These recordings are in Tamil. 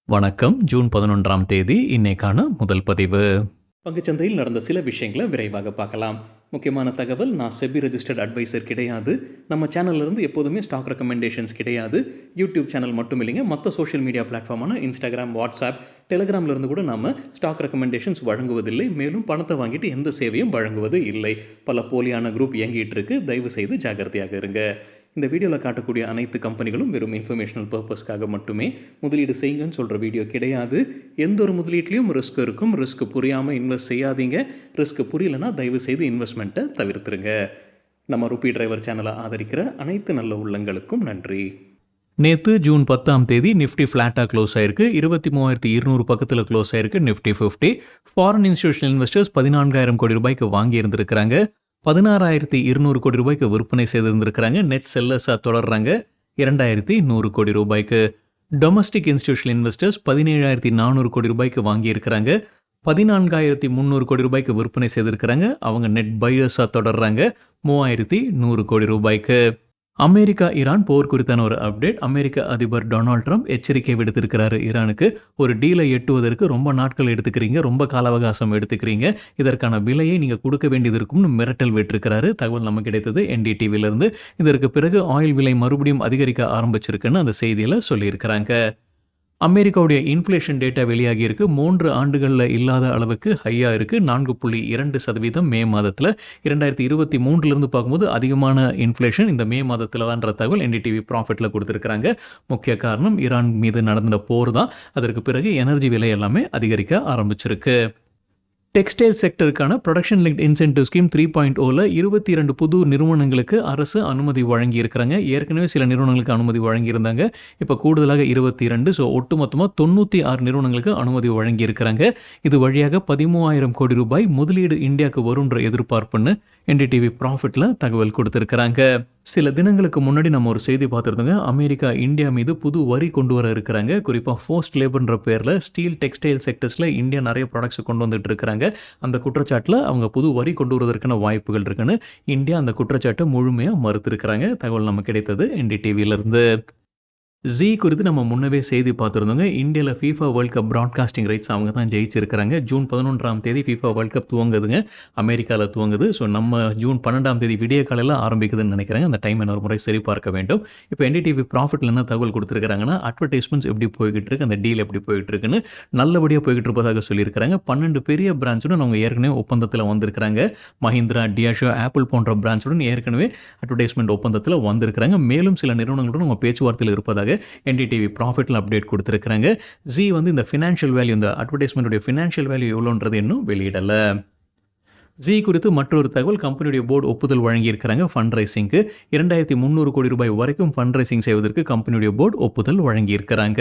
வணக்கம். ஜூன் 11ஆம் தேதி இன்னைக்கான முதல் பதிவு. பங்குச்சந்தையில் நடந்த சில விஷயங்களை விரைவாக பார்க்கலாம். முக்கியமான தகவல், நான் செபி ரெஜிஸ்டர்ட் அட்வைசர் கிடையாது. நம்ம சேனல்ல இருந்து எப்போதுமே ஸ்டாக் ரெக்கமெண்டேஷன்ஸ் கிடையாது. யூடியூப் சேனல் மட்டும் இல்லைங்க, மற்ற சோஷியல் மீடியா பிளாட்ஃபார்மான இன்ஸ்டாகிராம், வாட்ஸ்அப், டெலிகிராம்ல இருந்து கூட நாம ஸ்டாக் ரெக்கமெண்டேஷன்ஸ் வழங்குவதில்லை. மேலும் பணத்தை வாங்கிட்டு எந்த சேவையும் வழங்குவது இல்லை. பல போலியான குரூப் இயங்கிட்டு இருக்கு. தயவு செய்து ஜாகிரதையாக இருங்க. இந்த வீடியோவில் காட்டக்கூடிய அனைத்து கம்பெனிகளும் வெறும் இன்ஃபர்மேஷனல் பர்பஸ்க்காக மட்டுமே முதலீடு செய்யுங்கன்னு சொல்கிற வீடியோ கிடையாது. எந்த ஒரு முதலீட்லையும் ரிஸ்க் இருக்கும். ரிஸ்க் புரியாமல் இன்வெஸ்ட் செய்யாதீங்க. ரிஸ்க் புரியலனா தயவு செய்து இன்வெஸ்ட்மெண்ட்டை தவிர்த்துருங்க. நம்ம ருபி டிரைவர் சேனலை ஆதரிக்கிற அனைத்து நல்ல உள்ளங்களுக்கும் நன்றி. நேற்று ஜூன் 10ஆம் தேதி நிஃப்டி ஃப்ளாட்டாக க்ளோஸ் ஆயிருக்கு. 23,200 பக்கத்தில் க்ளோஸ் ஆயிருக்கு நிஃப்டி 50. ஃபாரின் இன்ஸ்டிடியூஷனல் இன்வெஸ்டர்ஸ் 14,000 கோடி ரூபாய்க்கு வாங்கி இருந்திருக்கிறாங்க. 16,200 கோடி ரூபாய்க்கு விற்பனை செய்திருந்திருக்கிறாங்க. நெட் செல்லர்ஸாக தொடர்றாங்க 2,100 கோடி ரூபாய்க்கு. டொமஸ்டிக் இன்ஸ்டிடியூஷனல் இன்வெஸ்டர்ஸ் 17,400 கோடி ரூபாய்க்கு வாங்கியிருக்கிறாங்க. 14,300 கோடி ரூபாய்க்கு விற்பனை செய்திருக்கிறாங்க. அவங்க நெட் பையர்ஸாக தொடர்றாங்க 3,100 கோடி ரூபாய்க்கு. அமெரிக்கா ஈரான் போர் குறித்தான ஒரு அப்டேட். அமெரிக்க அதிபர் டொனால்ட் ட்ரம்ப் எச்சரிக்கை விடுத்திருக்கிறாரு ஈரானுக்கு. ஒரு டீலை எட்டுவதற்கு ரொம்ப நாட்கள் எடுத்துக்கிறீங்க, ரொம்ப கால அவகாசம் எடுத்துக்கிறீங்க, இதற்கான விலையை நீங்கள் கொடுக்க வேண்டியது இருக்கும்னு மிரட்டல் விட்டுருக்கிறாரு. தகவல் நமக்கு கிடைத்தது NDTV-லிருந்து. இதற்கு பிறகு ஆயில் விலை மறுபடியும் அதிகரிக்க ஆரம்பிச்சிருக்குன்னு அந்த செய்தியில் சொல்லியிருக்கிறாங்க. அமெரிக்காவுடைய இன்ஃப்ளேஷன் டேட்டா வெளியாகி இருக்கு. 3 ஆண்டுகளில் இல்லாத அளவுக்கு ஹையாக இருக்குது. 4.2% மே மாதத்தில். 2023 பார்க்கும்போது அதிகமான இன்ஃப்ளேஷன் இந்த மே மாதத்தில் தான்ற தகவல் NDTV ப்ராஃபிட்டில் கொடுத்துருக்குறாங்க. முக்கிய காரணம் ஈரான் மீது நடந்த போர் தான். அதற்கு பிறகு எனர்ஜி விலை எல்லாமே அதிகரிக்க ஆரம்பிச்சிருக்கு. டெக்ஸ்டைல் செக்டருக்கான ப்ரொடக்ஷன் லிங்க்ட் இன்சென்டிவ் ஸ்கீம் 3.0ல 22 புது நிறுவனங்களுக்கு அரசு அனுமதி வழங்கியிருக்கிறாங்க. ஏற்கனவே சில நிறுவனங்களுக்கு அனுமதி வழங்கியிருந்தாங்க. இப்போ கூடுதலாக 22. ஸோ ஒட்டுமொத்தமாக 96 நிறுவனங்களுக்கு அனுமதி வழங்கியிருக்கிறாங்க. இது வழியாக 13,000 கோடி ரூபாய் முதலீடு இந்தியாவுக்கு வரும்ன்ற எதிர்பார்ப்புன்னு NDTV ப்ராஃபிட்டில் தகவல் கொடுத்துருக்குறாங்க. சில தினங்களுக்கு முன்னாடி நம்ம ஒரு செய்தி பார்த்துருந்தோங்க. அமெரிக்கா இந்தியா மீது புது வரி கொண்டு வர இருக்கிறாங்க. குறிப்பாக ஃபோர்ஸ்ட் லேபர்ன்ற பேரில் ஸ்டீல் டெக்ஸ்டைல் செக்டர்ஸில் இந்தியா நிறைய ப்ராடக்ட்ஸ் கொண்டு வந்துட்டு இருக்கிறாங்க. அந்த குற்றச்சாட்டில் அவங்க புது வரி கொண்டு வருவதற்கான வாய்ப்புகள் இருக்குன்னு இந்தியா அந்த குற்றச்சாட்டை முழுமையாக மறுத்திருக்கிறாங்க. தகவல் நமக்கு கிடைத்தது NDTV-லிருந்து. ஜீ குறித்து நம்ம முன்னவே செய்தி பார்த்துருந்தோங்க. இந்தியாவில் FIFA world cup broadcasting rights அவங்க தான் ஜெயிச்சிருக்கிறாங்க. ஜூன் 11ஆம் தேதி FIFA வேர்ல்ட் கப் துவங்குதுங்க. அமெரிக்காவில் துவங்குது. ஸோ நம்ம ஜூன் 12ஆம் தேதி விடிய காலையில் ஆரம்பிக்குதுன்னு நினைக்கிறாங்க. அந்த டைம் இன்னொரு முறை சரி பார்க்க வேண்டும். இப்போ NDTV ப்ராஃபிட்டில் என்ன தகவல் கொடுத்துருக்காங்கன்னா, அட்வர்டைஸ்மெண்ட்ஸ் எப்படி போய்கிட்டு இருக்கு, அந்த டீல் எப்படி போய்கிட்டு இருக்குன்னு நல்லபடியாக போய்கிட்டு இருப்பதாக சொல்லியிருக்கிறாங்க. 12 பெரிய பிரான்ச்சுடன் அவங்க ஏற்கனவே ஒப்பந்தத்தில் வந்திருக்கிறாங்க. மஹிந்திரா, டியாஷோ, ஆப்பிள் போன்ற பிரான்ச்சுடன் ஏற்கனவே அட்வர்டைஸ்மெண்ட் ஒப்பந்தத்தில் வந்திருக்கிறாங்க. மேலும் சில நிறுவனங்களுடன் அவங்க பேச்சுவார்த்தையில் இருப்பதாக NDTV ப்ராஃபிட்டில் அப்டேட் கொடுத்துருக்காங்க. ஜீ இந்த ஃபினான்ஷியல் வேல்யூ, இந்த அட்வர்டைஸ்மெண்ட்டுடைய ஃபினான்ஷியல் வேல்யூ எவ்வளோன்றது இன்னும் வெளியிடலை. ஜீ குறித்து மற்றொரு தகவல், கம்பெனியுடைய போர்டு ஒப்புதல் வழங்கியிருக்கிறாங்க ஃபண்ட் ரைசிங்க்கு. 2,300 கோடி ரூபாய் வரைக்கும் ஃபண்ட் ரைசிங் செய்வதற்கு கம்பெனியுடைய போர்டு ஒப்புதல் வழங்கியிருக்கிறாங்க.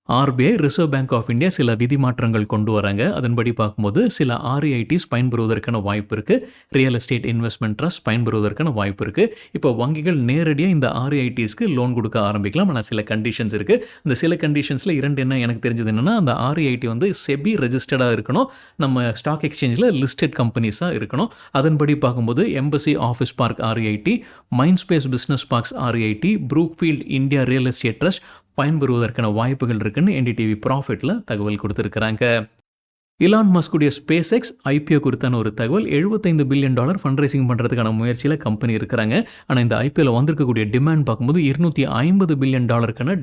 RBI reserve bank of India சில விதி மாற்றங்கள் கொண்டு வராங்க. அதன்படி பார்க்கும்போது சில REITs பயன்பெறுவதற்கான வாய்ப்பு இருக்குது. ரியல் எஸ்டேட் இன்வெஸ்ட்மெண்ட் ட்ரஸ்ட் பயன்பெறுவதற்கான வாய்ப்பு இருக்குது. இப்போ வங்கிகள் நேரடியாக இந்த REITஸ்க்கு லோன் கொடுக்க ஆரம்பிக்கலாம். ஆனால் சில கண்டிஷன்ஸ் இருக்குது. அந்த சில கண்டிஷன்ஸில் 2 என்ன எனக்கு தெரிஞ்சது என்னென்னா, அந்த REIT செபி ரெஜிஸ்டர்டாக இருக்கணும், நம்ம ஸ்டாக் எக்ஸ்சேஞ்சில் லிஸ்டட் கம்பெனிஸாக இருக்கணும். அதன்படி பார்க்கும்போது Embassy office park REIT, Mindspace business parks REIT, Brookfield India real estate trust பயன்பெறுவதற்கான வாய்ப்புகள் இருக்குன்னு NDTV ப்ராஃபிட்டில் தகவல் கொடுத்துருக்குறாங்க. இலான் மஸ்குடைய ஸ்பேஸ் எக்ஸ் IPO குறித்தான ஒரு தகவல். $75 பில்லியன் ஃபண்ட் ரைசிங் பண்ணுறதுக்கான முயற்சியில் கம்பெனி இருக்கிறாங்க. ஆனால் இந்த IPOவில் வந்திருக்கக்கூடிய டிமாண்ட் பார்க்கும்போது $250 பில்லியன்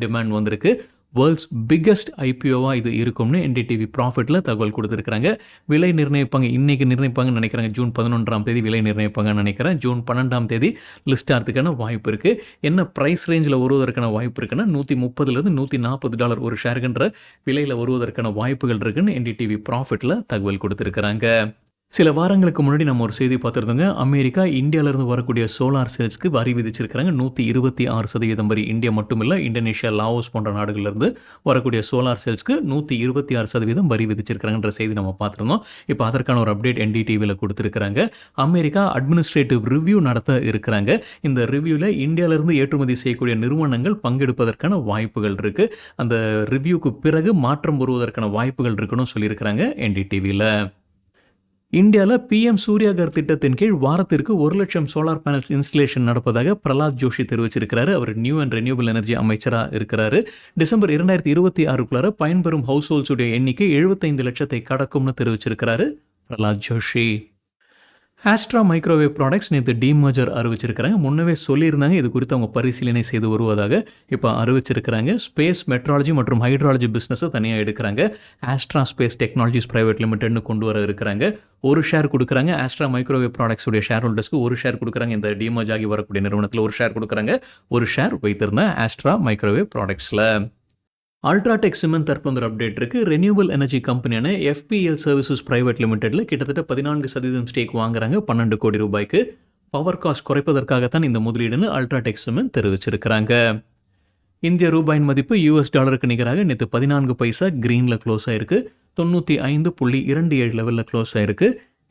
டிமாண்ட் வந்திருக்கு. வேர்ல்ட்ஸ் பிக்கஸ்ட் IPOவாக இது இருக்கும்னு NDTV ப்ராஃபிட்டில் தகவல் கொடுத்துருக்காங்க. விலை நிர்ணயிப்பாங்க, இன்றைக்கி நிர்ணயிப்பாங்கன்னு நினைக்கிறாங்க. ஜூன் 11ஆம் தேதி விலை நிர்ணயிப்பாங்கன்னு நினைக்கிறேன். ஜூன் 12ஆம் தேதி லிஸ்ட் ஆகிறதுக்கான வாய்ப்பு இருக்குது. என்ன ப்ரைஸ் ரேஞ்சில் வருவதற்கான வாய்ப்பு இருக்குன்னா, $130 $140 ஒரு ஷேருக்குன்ற விலையில் வருவதற்கான வாய்ப்புகள் இருக்குன்னு NDTV ப்ராஃபிட்டில் தகவல் கொடுத்துருக்குறாங்க. சில வாரங்களுக்கு முன்னாடி நம்ம ஒரு செய்தி பார்த்துருந்தோங்க. அமெரிக்கா இந்தியாவிலேருந்து வரக்கூடிய சோலார் செல்ஸ்க்கு வரி விதிச்சிருக்கிறாங்க. 126% வரி. இந்தியா மட்டும் இல்லை, இந்தோனேஷியா, லாவோஸ் போன்ற நாடுகளிலிருந்து வரக்கூடிய சோலார் செல்ஸ்க்கு 126% வரி விதிச்சிருக்கிறாங்கன்ற செய்தி நம்ம பார்த்துருந்தோம். இப்போ அதற்கான ஒரு அப்டேட் NDTV-ல கொடுத்துருக்குறாங்க. அமெரிக்கா அட்மினிஸ்ட்ரேட்டிவ் ரிவ்யூ நடத்த இருக்கிறாங்க. இந்த ரிவ்யூவில் இந்தியாவிலிருந்து ஏற்றுமதி செய்யக்கூடிய நிறுவனங்கள் பங்கெடுப்பதற்கான வாய்ப்புகள் இருக்குது. அந்த ரிவ்யூக்கு பிறகு மாற்றம் வருவதற்கான வாய்ப்புகள் இருக்குன்னு சொல்லியிருக்கிறாங்க NDTV-ல. இந்தியாவில் பிஎம் சூர்யாகர் திட்டத்தின் கீழ் வாரத்திற்கு 1 லட்சம் சோலார் பேனல்ஸ் இன்ஸ்டலேஷன் நடப்பதாக பிரலாத் ஜோஷி தெரிவிச்சிருக்கிறாரு. அவர் நியூ அண்ட் ரெனியூபிள் எனர்ஜி அமைச்சராக இருக்கிறாரு. டிசம்பர் 2026 பயன்பெறும் ஹவுஸ் ஹோல்ட்ஸுடைய எண்ணிக்கை 75 லட்சத்தை கடக்கும்னு தெரிவிச்சிருக்கிறாரு பிரலாத் ஜோஷி. ஆஸ்ட்ரா மைக்ரோவேவ் ப்ராடக்ட்ஸ் நேற்று டீமர்ஜர் அறிவிச்சிருக்கிறாங்க. முன்னவே சொல்லியிருந்தாங்க இது குறித்து அவங்க பரிசீலனை செய்து வருவதாக. இப்போ அறிவிச்சிருக்கிறாங்க. ஸ்பேஸ் மெட்ராலஜி மற்றும் ஹைட்ராலஜி பிஸ்னஸை தனியாக எடுக்கிறாங்க. ஆஸ்ட்ரா ஸ்பேஸ் டெக்னாலஜிஸ் பிரைவேட் லிமிடெட்னு கொண்டு வர இருக்கிறாங்க. ஒரு ஷேர் கொடுக்குறாங்க. ஆஸ்ட்ரா மைக்ரோவேவ் ப்ராடக்ட்ஸுடைய ஷேர் ஹோல்டர்ஸ்க்கு ஒரு ஷேர் கொடுக்குறாங்க. இந்த டீமர்ஜ் ஆகி வரக்கூடிய நிறுவனத்தில் ஒரு ஷேர் கொடுக்குறாங்க. ஒரு ஷேர் வைத்திருந்த ஆஸ்ட்ரா மைக்ரோவேவ் ப்ராடக்ட்ஸில். அல்ட்ராடெக் சிமெண்ட் தற்போது அப்டேட் இருக்கு. ரெனியூபிள் எனர்ஜி கம்பெனியான FPL சர்வீசஸ் பிரைவேட் லிமிடெட்ல கிட்டத்தட்ட 14% ஸ்டேக் வாங்குறாங்க 12 கோடி ரூபாய்க்கு. பவர் காஸ்ட் குறைப்பதற்காகத்தான் இந்த முதலீடுன்னு அல்ட்ராடெக் சிமெண்ட் தெரிவிச்சிருக்கிறாங்க. இந்திய ரூபாயின் மதிப்பு $க்கு நிகராக நேற்று 14 பைசா கிரீனில் க்ளோஸ் ஆயிருக்கு. 95.27 லெவலில் க்ளோஸ் ஆயிருக்கு.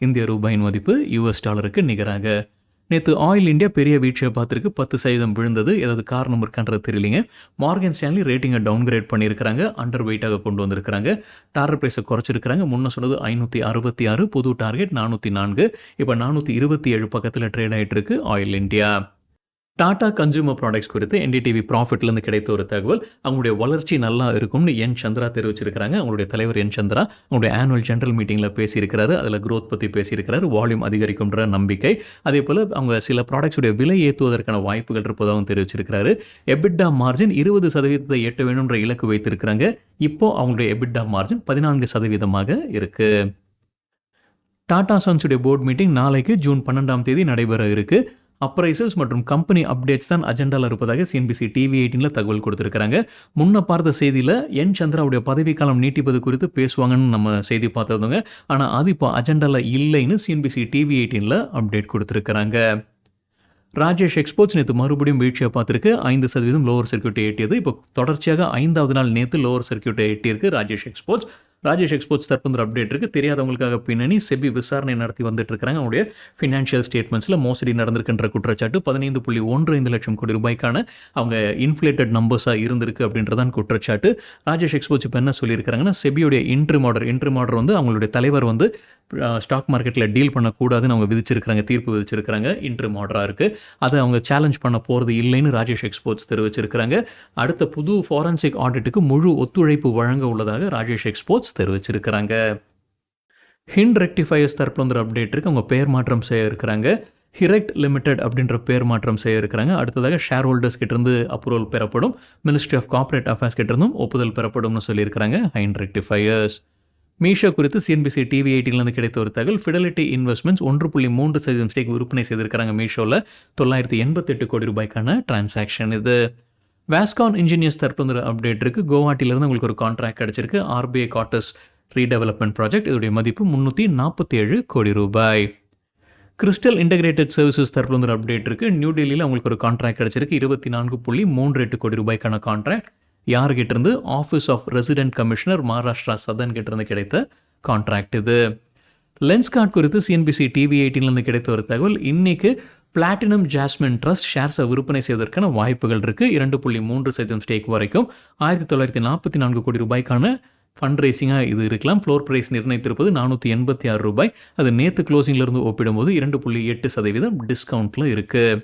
இந்திய ரூபாயின் மதிப்பு $க்கு நிகராக. நேற்று ஆயில் இந்தியா பெரிய வீழ்ச்சியை பார்த்துருக்கு. 10% விழுந்தது. ஏதாவது காரணம் இருக்கான்றது தெரியலிங்க. மார்கன் ஸ்டான்லி ரேட்டிங்கை டவுன்கிரேட் பண்ணியிருக்கிறாங்க. அண்டர் வெயிட்டாக கொண்டு வந்திருக்கிறாங்க. டார்கெட் ப்ரைஸை குறைச்சிருக்கிறாங்க. முன்ன சொன்னது 566, புது டார்கெட் 404. இப்போ 427 பக்கத்தில் ட்ரேட் ஆகிட்டு இருக்கு oil India. Tata consumer products குறித்து NDTV ப்ராஃபிட்லேருந்து கிடைத்த ஒரு தகவல். அவங்களுடைய வளர்ச்சி நல்லா இருக்கும்னு என் சந்திரா தெரிவிச்சிருக்கிறாங்க. அவங்களுடைய தலைவர் என் சந்திரா அவங்களுடைய ஆனுவல் ஜெனரல் மீட்டிங்கில் பேசியிருக்கிறாரு. அதில் க்ரோத் பற்றி பேசியிருக்கிறாரு. வால்யூம் அதிகரிக்கும்ன்ற நம்பிக்கை. அதே போல் அவங்க சில ப்ராடக்ட்ஸுடைய விலை ஏற்றுவதற்கான வாய்ப்புகள் இருப்பதாகவும் தெரிவிச்சிருக்கிறாரு. எபிட்டா மார்ஜின் 20% எட்ட வேணுன்ற இலக்கு வைத்திருக்கிறாங்க. இப்போ அவங்களுடைய எபிட்டா மார்ஜின் 14% இருக்கு. டாடா சன்ஸுடைய போர்ட் மீட்டிங் நாளைக்கு ஜூன் 12 நடைபெற இருக்கு. அப்ரைசல்ஸ் மற்றும் கம்பெனி அப்டேட்ஸ் தான் அஜெண்டாவில் இருப்பதாக CNBC TV18 தகவல் கொடுத்துருக்காங்க. முன்ன பார்த்த செய்தியில் என் சந்திராவுடைய பதவிக்காலம் நீட்டிப்பது குறித்து பேசுவாங்கன்னு நம்ம செய்தி பார்த்துருந்தோங்க. ஆனால் அது இப்போ அஜெண்டாவில் இல்லைன்னு CNBC TV18 அப்டேட் கொடுத்துருக்குறாங்க. ராஜேஷ் எக்ஸ்போர்ட்ஸ் நேற்று மறுபடியும் வீழ்ச்சியை பார்த்துருக்கு. 5% லோவர் சர்க்கியூட்டை எட்டியது. இப்போ தொடர்ச்சியாக 5வது நாள் நேற்று லோவர் சர்க்கியூட்டை எட்டியிருக்கு ராஜேஷ் எக்ஸ்போர்ட்ஸ். ராஜேஷ் எக்ஸ்போர்ட்ஸ் தற்போது அப்டேட் இருக்குது. தெரியாதவங்களுக்காக பின்னணி செபி விசாரணை நடத்தி வந்துட்டு இருக்காங்க. அவங்களுடைய ஃபினான்ஷியல் ஸ்டேட்மெண்ட்ஸில் மோசடி நடந்திருக்கின்ற குற்றச்சாட்டு 15.15 லட்சம் கோடி ரூபாய்க்கான அவங்க இன்ஃப்ளேட்டட் நம்பர்ஸாக இருந்திருக்கு அப்படின்றதான் குற்றச்சாட்டு. ராஜேஷ் எக்ஸ்போர்ட்ஸ் இப்போ என்ன சொல்லியிருக்காங்கன்னா செபியோடைய இன்ட்ரிம் ஆர்டர் வந்து அவங்களுடைய தலைவர் வந்து ஸ்டாக் மார்க்கெட்டில் டீல் பண்ணக்கூடாதுன்னு அவங்க விதிச்சிருக்கிறாங்க, தீர்ப்பு விதிச்சிருக்கிறாங்க. இன்ட்ரிம் ஆர்டராக இருக்குது. அதை அவங்க சேலஞ்ச் பண்ண போகிறது இல்லைன்னு ராஜேஷ் எக்ஸ்போர்ட்ஸ் தெரிவிச்சிருக்கிறாங்க. அடுத்த புது ஃபாரன்சிக் ஆடிட்டுக்கு முழு ஒத்துழைப்பு வழங்க உள்ளதாக ராஜேஷ் எக்ஸ்போர்ட்ஸ் தெரிவிச்சிருக்கிறாங்க. ஹிண்ட் ரெக்டிஃபயர்ஸ் தற்போது அப்டேட் இருக்குது. அவங்க பெயர் மாற்றம் செய்ய இருக்கிறாங்க. ஹிரெக்ட் லிமிடெட் அப்படின்ற பேர் மாற்றம் செய்ய இருக்கிறாங்க. அடுத்ததாக ஷேர் ஹோல்டர்ஸ் கிட்டேருந்து அப்ரூவல் பெறப்படும். மினிஸ்ட்ரி ஆஃப் கார்ப்பரேட் அஃபேர்ஸ் கிட்டேருந்தும் ஒப்புதல் பெறப்படும்னு சொல்லியிருக்கிறாங்க ஹிண்ட் ரெக்டிஃபயர்ஸ். மீஷோ குறித்து CNBC TV18 கிடைத்த ஒரு தகவல். ஃபிடலிட்டி இன்வெஸ்ட்மெண்ட்ஸ் 1.3% ஸ்டேக் விற்பனை செய்திருக்கிறாங்க. மீஷோவில் 988 கோடி ரூபாய்க்கான டிரான்சாக்ஷன் இது. வாஸ்கான் இன்ஜினியர்ஸ் தற்போது அப்டேட் இருக்குது. குவஹாட்டியிலேருந்து உங்களுக்கு ஒரு கான்ட்ராக்ட் கிடச்சிருக்கு. RBI quarters redevelopment project. இதோடைய மதிப்பு 347 கோடி ரூபாய். கிறிஸ்டல் இன்டகிரேட்டட் சர்வீசஸ் தற்போது அப்டேட் இருக்குது. நியூ டெல்லியில் அவங்களுக்கு ஒரு கான்ட்ராக்ட் கிடச்சிருக்கு. 24.38 கோடி ரூபாய்க்கான கான்ட்ராக்ட். யார்கிட்ட இருந்து? Office of resident commissioner Maharashtra Sadan கிட்ட இருந்து கிடைத்த கான்ட்ராக்ட் இது. லென்ஸ்கார்ட் குறித்து CNBC TV18 கிடைத்த ஒரு தகவல். இன்னைக்கு பிளாட்டினம் ஜாஸ்மின் ட்ரஸ்ட் ஷேர்ஸை விற்பனை செய்வதற்கான வாய்ப்புகள் இருக்குது. 2.3% ஸ்டேக் வரைக்கும் 1944 கோடி ரூபாய்க்கான ஃபண்ட் ரைசிங்காக இது இருக்கலாம். ஃப்ளோர் ப்ரைஸ் நிர்ணயித்திருப்பது 486 ரூபாய். அது நேற்று க்ளோசிங்லேருந்து ஒப்பிடும்போது 2.8% டிஸ்கவுண்ட்டில் இருக்குது.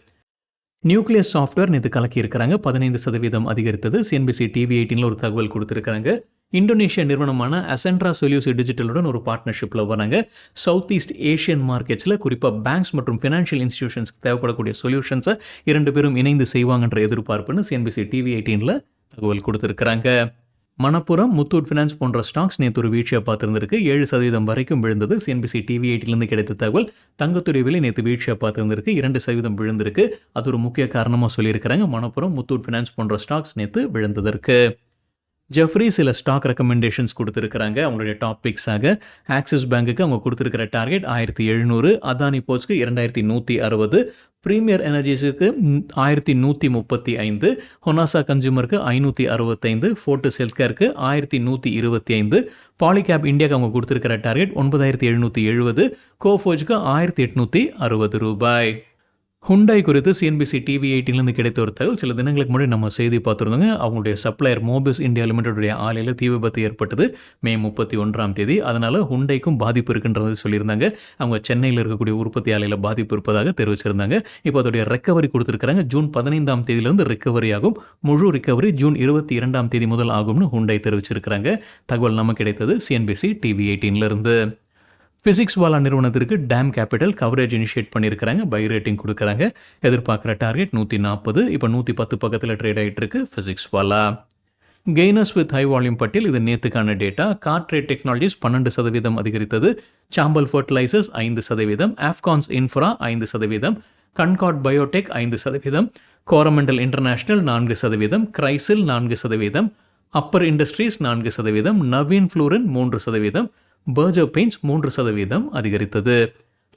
நியூக்ளியஸ் சாஃப்ட்வேர் நேற்று கலக்கி இருக்கிறாங்க. 15% அதிகரித்தது. CNBC TV18 ஒரு தகவல் கொடுத்துருக்காங்க. இந்தோனேஷியா நிறுவனமான அசென்ட்ரா சொல்யூசி டிஜிட்டலுடன் ஒரு பார்ட்னர்ஷிப்பில் வராங்க. சவுத் ஈஸ்ட் ஏஷியன் மார்க்கெட்ஸில் குறிப்பாக பேங்க்ஸ் மற்றும் ஃபினான்ஷியல் இன்ஸ்டிடியூஷன்ஸ்க்கு தேவைப்படக்கூடிய சொல்யூஷன்ஸை 2 பேரும் இணைந்து செய்வாங்கன்ற எதிர்பார்ப்புன்னு CNBC TV18 தகவல் கொடுத்துருக்குறாங்க. மணப்புரம், முத்தூட் ஃபினான்ஸ் போன்ற ஸ்டாக்ஸ் நேற்று ஒரு வீழ்ச்சியை பார்த்துருந்துருக்கு. 7% வரைக்கும் விழுந்தது. CNBC TV18 கிடைத்த தகவல். தங்கத்துடைய விலை நேற்று வீழ்ச்சியை பார்த்துருந்துருக்கு. 2% விழுந்திருக்கு. அது ஒரு முக்கிய காரணமாக சொல்லியிருக்கிறாங்க. மணப்புரம், முத்தூட் ஃபினான்ஸ் போன்ற ஸ்டாக்ஸ் நேற்று விழுந்ததற்கு. ஜெஃப்ரி சில ஸ்டாக் ரெக்கமெண்டேஷன்ஸ் கொடுத்துருக்குறாங்க. அவங்களுடைய டாப் பிக்ஸாக ஆக்சிஸ் பேங்குக்கு அவங்க கொடுத்துருக்கிற டார்கெட் 1700, அதானி போர்ட்ஸ்க்கு 2160, ப்ரீமியர் எனர்ஜிஸுக்கு 1135, ஹொனாசா கன்சூமருக்கு 565, ஃபோர்டிஸ் ஹெல்த்கேருக்கு 1125, பாலிகேப் இந்தியாவுக்கு அவங்க கொடுத்துருக்கிற டார்கெட் 9770, கோஃபோஜுக்கு 1860 ரூபாய். ஹுண்டாய் குறித்து சிஎன்பிசி டிவி 18லேருந்து கிடைத்த ஒரு தகவல். சில தினங்களுக்கு முன்னாடி நம்ம செய்தி பார்த்துருந்தோங்க. அவங்களுடைய சப்ளையர் மோபிஸ் இந்தியா லிமிடெடுடைய ஆலையில தீ விபத்து ஏற்பட்டது மே 31ஆம் தேதி. அதனால ஹுண்டாய்க்கும் பாதிப்பு இருக்குன்ற மாதிரி சொல்லியிருந்தாங்க. அவங்க சென்னையில இருக்கக்கூடிய உற்பத்தி ஆலையில பாதிப்பு இருப்பதாக தெரிவிச்சிருந்தாங்க. இப்போ அதோடைய ரெக்கவரி கொடுத்துருக்காங்க. ஜூன் 15ஆம் தேதியிலிருந்து ரெக்கவரி ஆகும். முழு ரெக்கவரி ஜூன் 22ஆம் தேதி முதல் ஆகும்னு ஹுண்டாய் தெரிவிச்சிருக்கிறாங்க. தகவல் நமக்கு கிடைத்தது சிஎன்பிசி டிவி 18லேருந்து. பிசிக்ஸ் வாலா நிறுவனத்திற்கு டேம் கேபிட்டல் கவரேஜ் இனிஷியேட் பண்ணியிருக்கிறாங்க. பை ரேட்டிங் கொடுக்குறாங்க. எதிர்பார்க்குற டார்கெட் 140. இப்போ 110 பக்கத்தில் ட்ரேட் ஆகிட்டு இருக்கு Physics Wallah. Gainers with high volume பட்டியல் இது நேற்றுக்கான டேட்டா. கார்ட்ரேட் டெக்னாலஜிஸ் 12% அதிகரித்தது. Chambal fertilisers 5%, Afcons infra 5%, Concord biotech 5%, Coromandel international 4%, Crisil 4%, Apar industries 4%, Navin fluorine 3%, Berger paints 3% அதிகரித்தது.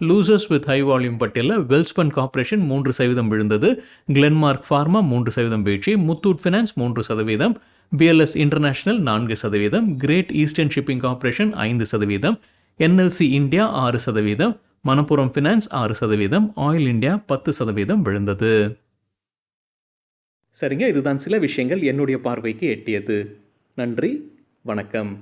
லூசர்ஸ் வித் ஹை வால்யூம் பட்டியலில் வெல்ஸ்பன் கார்ப்பரேஷன் 3% விழுந்தது. கிளென்மார்க் ஃபார்மா 3% வீழ்ச்சி. Muthoot finance 3%, BLS international 4%, great eastern shipping corporation 5%, NLC India 6%, Manappuram finance 6%, oil India 10% விழுந்தது. சரிங்க, இதுதான் சில விஷயங்கள் என்னுடைய பார்வைக்கு எட்டியது. நன்றி, வணக்கம்.